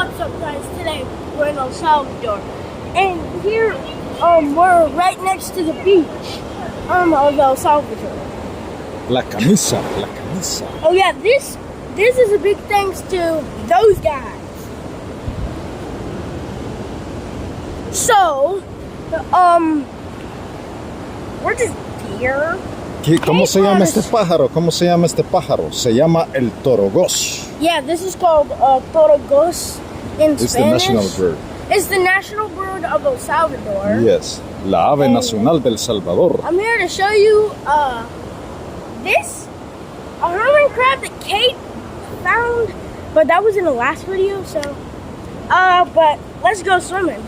What's up, guys? Today we're in El Salvador, and here we're right next to the beach of El Salvador. La camisa, la camisa. Oh yeah, this is a big thanks to those guys. So, we're just here. ¿Cómo se llama este pájaro? ¿Cómo se llama este pájaro? Se llama el Torogos. Yeah, this is called Torogos in It's Spanish. the national bird. It's the national bird of El Salvador. Yes, la ave nacional del Salvador. I'm here to show you this a hermit crab that Kate found, but that was in the last video. So, but let's go swimming.